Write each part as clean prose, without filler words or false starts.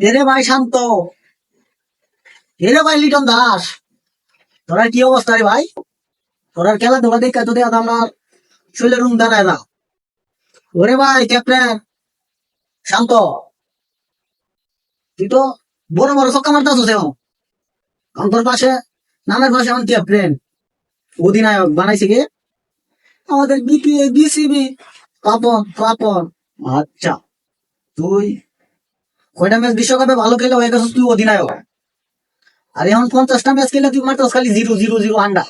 এরে ভাই শান্ত, এরে ভাই লিটন দাস, তোরার কি অবস্থা রে ভাই? তোরার খেলাধুলা দেখা তো দেখা আমার শরীরের রুম দাঁড়ায় না। ওরে ভাই ক্যাপ্টেন শান্ত, তুই তো বড় বড় ছক্কা মারতাছিস এখন। তোর পাশে নামের পাশে আমার ক্যাপ্টেন অধিনায়ক বানাইছে কি আমাদের বিসিবি পাপন পাপন। আচ্ছা, তুই কয়টা ম্যাচ বিশ্বকাপে ভালো খেলে হয়ে গেছিস তুই অধিনায়ক, আর এখন 50টা ম্যাচ খেলে তুই মারতাস খালি 0-0-0 আন্ডা।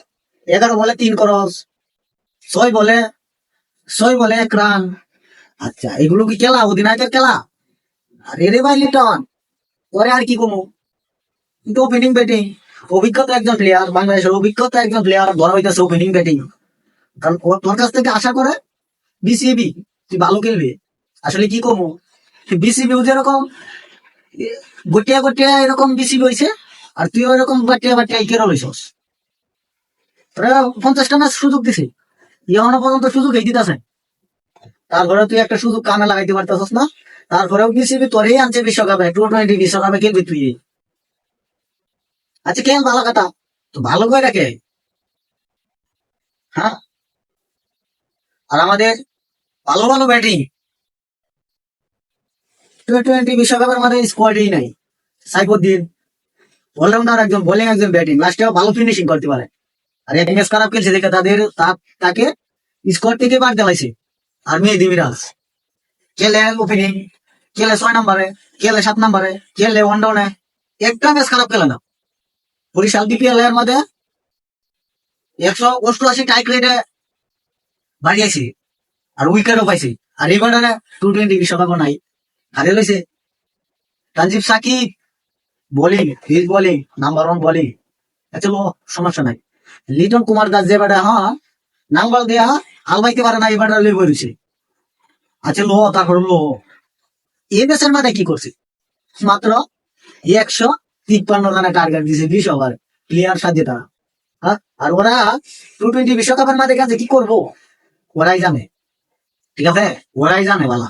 11 বলে 3 ক্রস, 6 বলে 1 রান। আচ্ছা, এগুলো কি খেলা? অধিনায়কের খেলা? আরে রে ভাই লিটন, পরে আর কি কমু? কিন্তু ওপেনিং ব্যাটিং অভিজ্ঞতা একজন প্লেয়ার, বাংলাদেশের অভিজ্ঞতা একজন প্লেয়ার ধরা হইতেছে ওপেনিং ব্যাটিং। কারণ তোর কাছ থেকে আশা করে বিসিবি তুই ভালো খেলবি। আসলে কি কমু, বিসিবি যেরকম গটিয়া গটিয়া এরকম বিসিবি হয়েছে, আর তুই ওইরকম বাটিয়া বাটিয়া কেরল হইছস। তোরা 50টা ম্যাচ সুযোগ দিছে, এখনো পর্যন্ত সুযোগ এই দিতেছে। তারপরে তুই একটা সুযোগ কামে লাগাইতে পারতেছস না। তারপরেও বিসিবি তোরেই আনছে বিশ্বকাপে, T20 বিশ্বকাপে খেলবি তুই। আচ্ছা কেন ভালো কথা, তো ভালো করে রাখে। হ্যাঁ, আর আমাদের ভালো ভালো ব্যাটিং T20 বিশ্বকাপের মধ্যে স্কোয়াডই নাই। সাইফুদ্দিন অলরাউন্ডার একজন, বোলিং একজন, ব্যাটিং লাস্টেও ভালো ফিনিশিং করতে পারে। আর এক ম্যাচ খারাপ খেলছে দেখে তাকে স্কোয়াড থেকে বাদ দেওয়াইছে। আর মেহেদী মিরাজ খেলে ওপেনিং, খেলে 6 নম্বরে, খেলে 7 নম্বরে, খেলে ওয়ানডাউনে, একটা ম্যাচ খারাপ খেলে না। বরিশাল বিপিএল এর মধ্যে 188 টাইক রেটে বাড়িয়েছে, আর উইকেটও পাইছে। আর এবারে T20 বিশ্বকাপও নাই, হারে লইছে। Tanjib Sakib bowling, his bowling, number 1 bowling, চলো সমস্যা নাই। লিটন কুমার দাস যে বেটা হ্যাঁ নাম্বার দেয়া হাল বাইতে পারে না, এবার লই বইছে। আচ্ছা লো, তারপর লো এই ম্যাচের মাথায় কি করছে? মাত্র 153 রানে টার্গেট দিছে 20 ওভার, প্লেয়ার সাজে তারা। হ্যাঁ, আর ওরা T20 বিশ্বকাপের মাঠে কাছে কি করবো ওরাই জানে। ঠিক আছে, ওরাই জানে বালা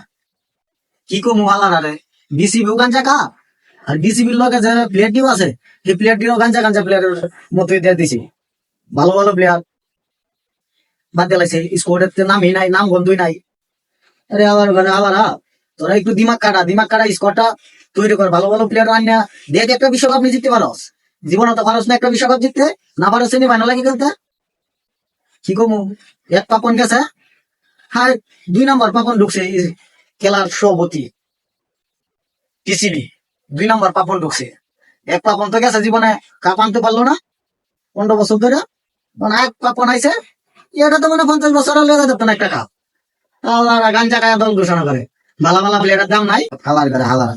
কি করবো বালা রে। বিসিবি গাঞ্জা খা, আর বিসিবির লগে যে প্লেয়ার টিম আছে সেই প্লেয়ার টিমও গাঞ্জা গাঞ্জা প্লেয়ারের মতোই দিয়ে দিছে। ভালো ভালো প্লেয়ার বাদ দিলাইছে, স্কোয়াডের নামই নাই, নাম গন্ধই নাই। আরে আবার আবার তোরা একটু দিমাগ কাটা স্কোয়াডটা তৈরি কর, ভালো ভালো প্লেয়ার আনিয়া দেখ একটা বিশ্বকাপ নিয়ে জিততে পারস। জীবনে তো পারস না একটা বিশ্বকাপ জিততে, না পারস সেমি ফাইনাল লাগে খেলতে। কি কমু, এক পাপন গেছে, হ্যাঁ 2 নম্বর পাপন ঢুকছে খেলার সভাপতি পিসিবি, 2 নম্বর পাপন ঢুকছে। এক পাপন তো গেছে জীবনে, কাপ আনতে পারলো না 15 বছর ধরে। এক পাপন আইছে, এটা তো মানে 50 বছর লেগে যেত না একটা কাপ। গাঞ্জা গায়ে দল ঘোষণা করে, ভালো ভালো প্লেয়ারের দাম নাই, হালার করে হালার।